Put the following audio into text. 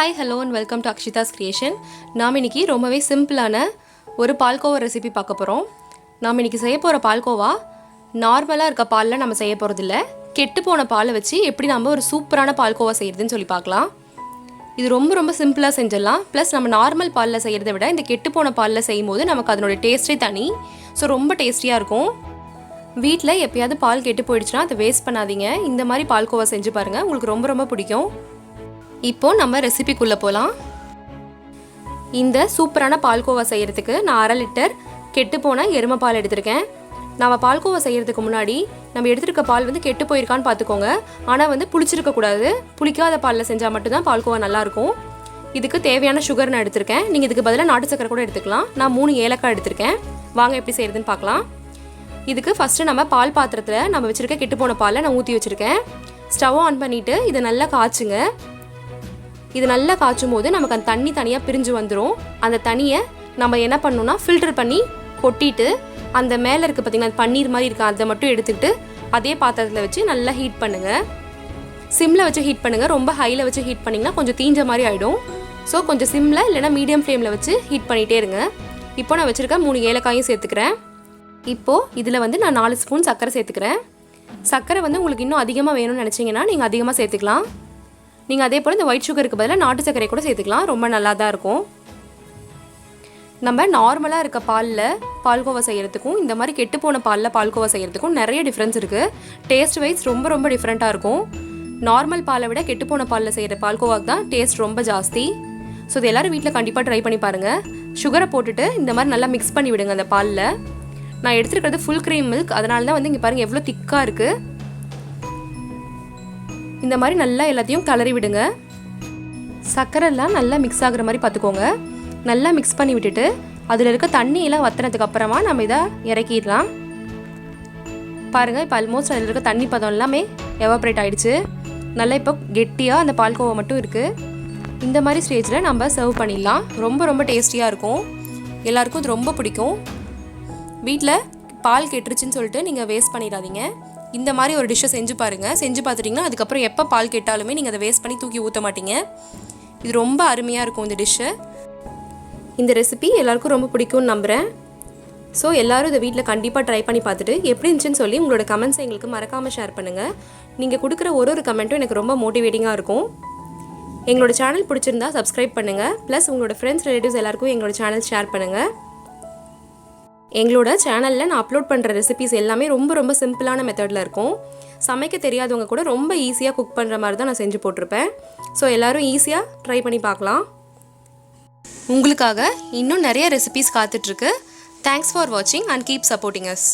Hi hello and welcome to Akshita's creation. நாம் இன்றைக்கி ரொம்பவே சிம்பிளான ஒரு பால்கோவா ரெசிபி பார்க்க போகிறோம். நாம் இன்றைக்கி செய்ய போகிற பால்கோவா நார்மலாக இருக்க பாலில் நம்ம செய்ய போகிறதில்ல. கெட்டு போன பாலை வச்சு எப்படி நம்ம ஒரு சூப்பரான பால்கோவா செய்கிறதுன்னு சொல்லி பார்க்கலாம். இது ரொம்ப சிம்பிளாக செஞ்சிடலாம். ப்ளஸ் நம்ம நார்மல் பாலில் செய்கிறத விட இந்த கெட்டு போன பாலில் செய்யும் போது நமக்கு அதனோட டேஸ்ட்டே தனி. ஸோ ரொம்ப டேஸ்டியாக இருக்கும். வீட்டில் எப்போயாவது பால் கெட்டு போயிடுச்சுன்னா அதை வேஸ்ட் பண்ணாதீங்க. இந்த மாதிரி பால்கோவா செஞ்சு பாருங்கள், உங்களுக்கு ரொம்ப பிடிக்கும். இப்போது நம்ம ரெசிபிக்குள்ளே போகலாம். இந்த சூப்பரான பால்கோவா செய்கிறதுக்கு நான் 1/2 லிட்டர் கெட்டு போன எருமை பால் எடுத்திருக்கேன். நம்ம பால்கோவா செய்கிறதுக்கு முன்னாடி நம்ம எடுத்துருக்க பால் கெட்டு போயிருக்கான்னு பார்த்துக்கோங்க. ஆனால் புளிச்சிருக்கக்கூடாது. புளிக்காத பாலில் செஞ்சால் மட்டும்தான் பால்கோவா நல்லாயிருக்கும். இதுக்கு தேவையான சுகர் நான் எடுத்திருக்கேன். நீங்கள் இதுக்கு பதிலாக நாட்டு சக்கரை கூட எடுத்துக்கலாம். நான் 3 ஏலக்காய் எடுத்திருக்கேன். வாங்க எப்படி செய்கிறதுன்னு பார்க்கலாம். இதுக்கு ஃபஸ்ட்டு நம்ம பால் பாத்திரத்தில் நம்ம வச்சுருக்க கெட்டு போன பாலை நான் ஊற்றி வச்சுருக்கேன். ஸ்டவ் ஆன் பண்ணிவிட்டு இதை நல்லா காய்ச்சுங்க. இது நல்லா காய்ச்சும் போது நமக்கு அந்த தண்ணி தனியாக பிரிஞ்சு வந்துடும். அந்த தண்ணியை நம்ம என்ன பண்ணணும்னா ஃபில்டர் பண்ணி கொட்டிட்டு அந்த மேலே இருக்குது பார்த்திங்கன்னா பன்னீர் மாதிரி இருக்குது, அதை மட்டும் எடுத்துக்கிட்டு அதே பாத்திரத்தில் வச்சு நல்லா ஹீட் பண்ணுங்கள். சிம்மில் வச்சு ஹீட் பண்ணுங்கள். ரொம்ப ஹையில் வச்சு ஹீட் பண்ணிங்கன்னா கொஞ்சம் தீஞ்ச மாதிரி ஆகிடும். ஸோ கொஞ்சம் சிம்மில் இல்லைனா மீடியம் ஃப்ளேமில் வச்சு ஹீட் பண்ணிகிட்டே இருங்க. இப்போ நான் வச்சுருக்க 3 ஏலக்காயும் சேர்த்துக்கிறேன். இப்போது இதில் நான் 4 ஸ்பூன் சர்க்கரை சேர்த்துக்கிறேன். சர்க்கரை உங்களுக்கு இன்னும் அதிகமாக வேணும்னு நினச்சிங்கன்னா நீங்கள் அதிகமாக சேர்த்துக்கலாம். நீங்கள் அதே போல் இந்த ஒயிட் சுகருக்கு பதிலாக நாட்டு சர்க்கரை கூட சேர்த்துக்கலாம். ரொம்ப நல்லா தான் இருக்கும். நம்ம நார்மலாக இருக்க பாலில் பால்கோவா செய்கிறதுக்கும் இந்த மாதிரி கெட்டு போன பாலில் பால்கோவா செய்கிறதுக்கும் நிறைய டிஃப்ரென்ஸ் இருக்குது. டேஸ்ட் வைஸ் ரொம்ப டிஃப்ரெண்ட்டாக இருக்கும். நார்மல் பாலை விட கெட்டு போன பாலில் செய்கிற பால்கோவாக்கு தான் டேஸ்ட் ரொம்ப ஜாஸ்தி. ஸோ இது எல்லோரும் வீட்டில் கண்டிப்பாக ட்ரை பண்ணி பாருங்கள். சுகரை போட்டுட்டு இந்த மாதிரி நல்லா மிக்ஸ் பண்ணி விடுங்க அந்த பாலில். நான் எடுத்துருக்கிறது ஃபுல் க்ரீம் மில்க், அதனால தான் இங்கே பாருங்கள் எவ்வளோ திக்காக இருக்குது. இந்த மாதிரி நல்லா எல்லாத்தையும் கலரி விடுங்க. சர்க்கரைலாம் நல்லா மிக்ஸ் ஆகுற மாதிரி பார்த்துக்கோங்க. நல்லா மிக்ஸ் பண்ணி விட்டுட்டு அதில் இருக்க தண்ணியெல்லாம் வற்றினதுக்கு அப்புறமா நம்ம இதை இறக்கிடலாம். பாருங்கள், இப்போ ஆல்மோஸ்ட் அதில் இருக்க தண்ணி பதம் எல்லாமே எவாப்ரேட் ஆகிடுச்சு. நல்லா இப்போ கெட்டியாக அந்த பால்கோவா மட்டும் இருக்குது. இந்த மாதிரி ஸ்டேஜில் நம்ம சர்வ் பண்ணிடலாம். ரொம்ப டேஸ்டியாக இருக்கும். எல்லாருக்கும் இது ரொம்ப பிடிக்கும். வீட்டில் பால் கெட்டுருச்சுன்னு சொல்லிட்டு நீங்கள் வேஸ்ட் பண்ணிடாதீங்க. இந்த மாதிரி ஒரு டிஷ்ஷை செஞ்சு பாருங்கள். செஞ்சு பார்த்துட்டிங்கன்னா அதுக்கப்புறம் எப்போ பால் கெட்டாலுமே நீங்கள் அதை வேஸ்ட் பண்ணி தூக்கி ஊற்ற மாட்டீங்க. இது ரொம்ப அருமையாக இருக்கும் இந்த டிஷ்ஷு. இந்த ரெசிபி எல்லாருக்கும் ரொம்ப பிடிக்கும்னு நம்புகிறேன். ஸோ எல்லோரும் இதை வீட்டில் கண்டிப்பாக ட்ரை பண்ணி பார்த்துட்டு எப்படி இருந்துச்சுன்னு சொல்லி உங்களோட கமெண்ட்ஸை எங்களுக்கு மறக்காமல் ஷேர் பண்ணுங்கள். நீங்கள் கொடுக்குற ஒரு கமெண்ட்டும் எனக்கு ரொம்ப மோட்டிவேட்டிங்காக இருக்கும். எங்களோட சேனல் பிடிச்சிருந்தா சப்ஸ்கிரைப் பண்ணுங்கள். ப்ளஸ் உங்களோட ஃப்ரெண்ட்ஸ் ரிலேட்டிவ்ஸ் எல்லாருக்கும் எங்களோட சேனல் ஷேர் பண்ணுங்கள். எங்களோட சேனலில் நான் அப்லோட் பண்ணுற ரெசிபிஸ் எல்லாமே ரொம்ப சிம்பிளான மெத்தடில் இருக்கும். சமைக்க தெரியாதவங்க கூட ரொம்ப ஈஸியாக குக் பண்ணுற மாதிரி தான் நான் செஞ்சு போட்டிருப்பேன். ஸோ எல்லோரும் ஈஸியாக ட்ரை பண்ணி பார்க்கலாம். உங்களுக்காக இன்னும் நிறைய ரெசிபிஸ் காத்துட்ருக்கு. தேங்க்ஸ் ஃபார் வாட்சிங் அண்ட் கீப் சப்போர்ட்டிங் அஸ்.